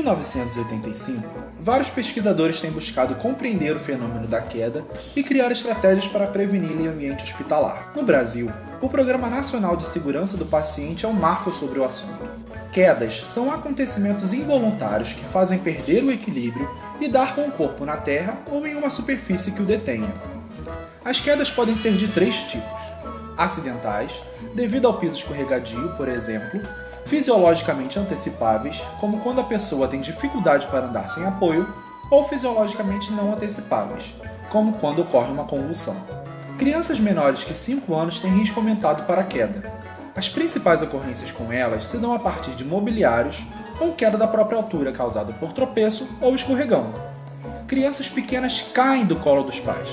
1985, vários pesquisadores têm buscado compreender o fenômeno da queda e criar estratégias para preveni-la em ambiente hospitalar. No Brasil, o Programa Nacional de Segurança do Paciente é um marco sobre o assunto. Quedas são acontecimentos involuntários que fazem perder o equilíbrio e dar com o corpo na terra ou em uma superfície que o detenha. As quedas podem ser de 3 tipos: acidentais, devido ao piso escorregadio, por exemplo, fisiologicamente antecipáveis, como quando a pessoa tem dificuldade para andar sem apoio, ou fisiologicamente não antecipáveis, como quando ocorre uma convulsão. Crianças menores que 5 anos têm risco aumentado para a queda. As principais ocorrências com elas se dão a partir de mobiliários ou queda da própria altura causada por tropeço ou escorregão. Crianças pequenas caem do colo dos pais.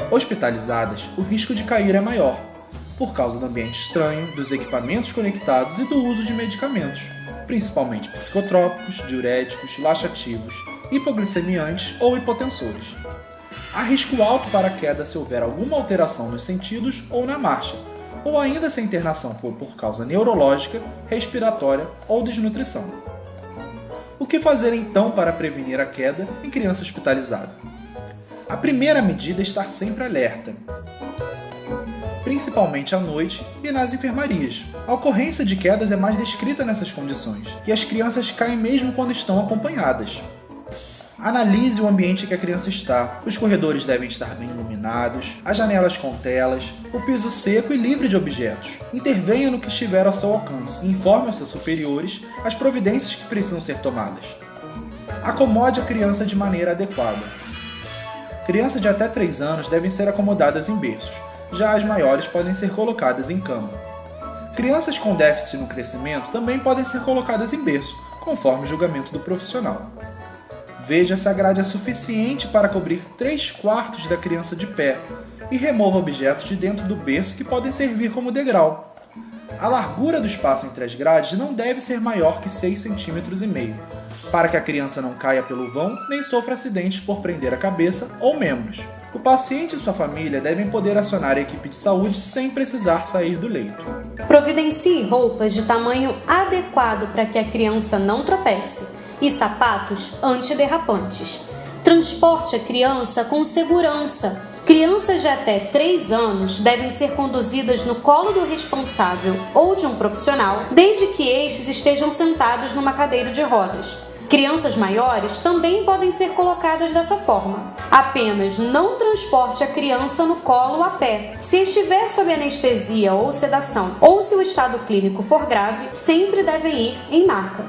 Hospitalizadas, o risco de cair é maior, por causa do ambiente estranho, dos equipamentos conectados e do uso de medicamentos, principalmente psicotrópicos, diuréticos, laxativos, hipoglicemiantes ou hipotensores. Há risco alto para a queda se houver alguma alteração nos sentidos ou na marcha, ou ainda se a internação for por causa neurológica, respiratória ou desnutrição. O que fazer então para prevenir a queda em criança hospitalizada? A primeira medida é estar sempre alerta, principalmente à noite e nas enfermarias. A ocorrência de quedas é mais descrita nessas condições, e as crianças caem mesmo quando estão acompanhadas. Analise o ambiente em que a criança está. Os corredores devem estar bem iluminados, as janelas com telas, o piso seco e livre de objetos. Intervenha no que estiver ao seu alcance e informe aos seus superiores as providências que precisam ser tomadas. Acomode a criança de maneira adequada. Crianças de até 3 anos devem ser acomodadas em berços, já as maiores podem ser colocadas em cama. Crianças com déficit no crescimento também podem ser colocadas em berço, conforme o julgamento do profissional. Veja se a grade é suficiente para cobrir 3/4 da criança de pé e remova objetos de dentro do berço que podem servir como degrau. A largura do espaço entre as grades não deve ser maior que 6,5 cm, para que a criança não caia pelo vão nem sofra acidentes por prender a cabeça ou membros. O paciente e sua família devem poder acionar a equipe de saúde sem precisar sair do leito. Providencie roupas de tamanho adequado para que a criança não tropece e sapatos antiderrapantes. Transporte a criança com segurança. Crianças de até 3 anos devem ser conduzidas no colo do responsável ou de um profissional, desde que estes estejam sentados numa cadeira de rodas. Crianças maiores também podem ser colocadas dessa forma. Apenas não transporte a criança no colo a pé. Se estiver sob anestesia ou sedação, ou se o estado clínico for grave, sempre deve ir em maca.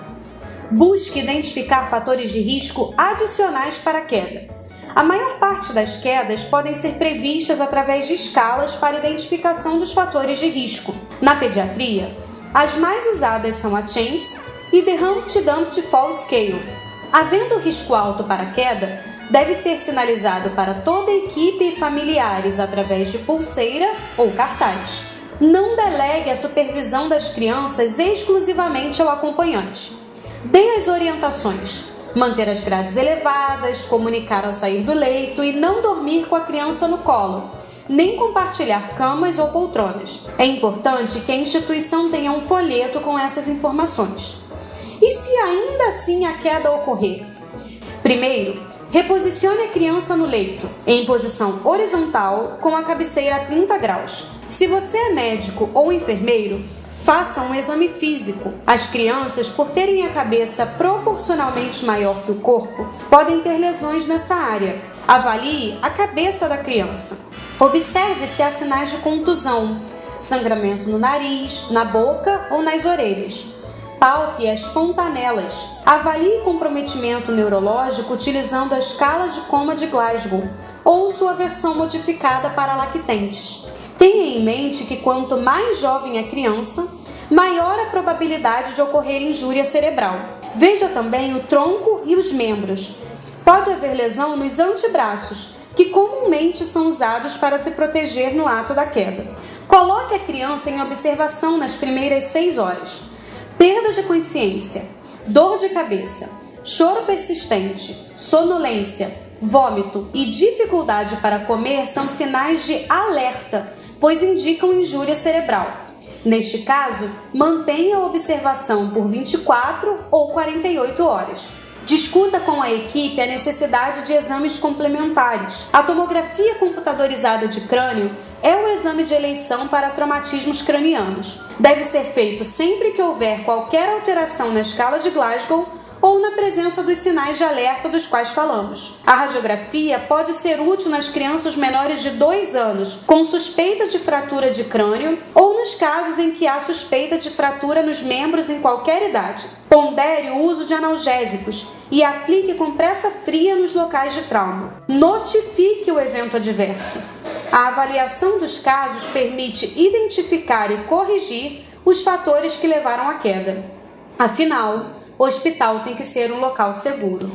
Busque identificar fatores de risco adicionais para a queda. A maior parte das quedas podem ser previstas através de escalas para identificação dos fatores de risco. Na pediatria, as mais usadas são a Champs e The Humpty Dumpty Fall Scale. Havendo risco alto para a queda, deve ser sinalizado para toda a equipe e familiares através de pulseira ou cartaz. Não delegue a supervisão das crianças exclusivamente ao acompanhante. Dê as orientações: manter as grades elevadas, comunicar ao sair do leito e não dormir com a criança no colo, nem compartilhar camas ou poltronas. É importante que a instituição tenha um folheto com essas informações. E se ainda assim a queda ocorrer? Primeiro, reposicione a criança no leito, em posição horizontal, com a cabeceira a 30 graus. Se você é médico ou enfermeiro, faça um exame físico. As crianças, por terem a cabeça proporcionalmente maior que o corpo, podem ter lesões nessa área. Avalie a cabeça da criança. Observe se há sinais de contusão, sangramento no nariz, na boca ou nas orelhas. Palpe as fontanelas. Avalie comprometimento neurológico utilizando a escala de coma de Glasgow ou sua versão modificada para lactentes. Tenha em mente que quanto mais jovem a criança, maior a probabilidade de ocorrer injúria cerebral. Veja também o tronco e os membros. Pode haver lesão nos antebraços, que comumente são usados para se proteger no ato da queda. Coloque a criança em observação nas primeiras 6 horas. Perda de consciência, dor de cabeça, choro persistente, sonolência, vômito e dificuldade para comer são sinais de alerta, pois indicam injúria cerebral. Neste caso, mantenha a observação por 24 ou 48 horas. Discuta com a equipe a necessidade de exames complementares. A tomografia computadorizada de crânio é o exame de eleição para traumatismos cranianos. Deve ser feito sempre que houver qualquer alteração na escala de Glasgow ou na presença dos sinais de alerta dos quais falamos. A radiografia pode ser útil nas crianças menores de 2 anos, com suspeita de fratura de crânio ou nos casos em que há suspeita de fratura nos membros em qualquer idade. Pondere o uso de analgésicos e aplique compressa fria nos locais de trauma. Notifique o evento adverso. A avaliação dos casos permite identificar e corrigir os fatores que levaram à queda. Afinal, o hospital tem que ser um local seguro.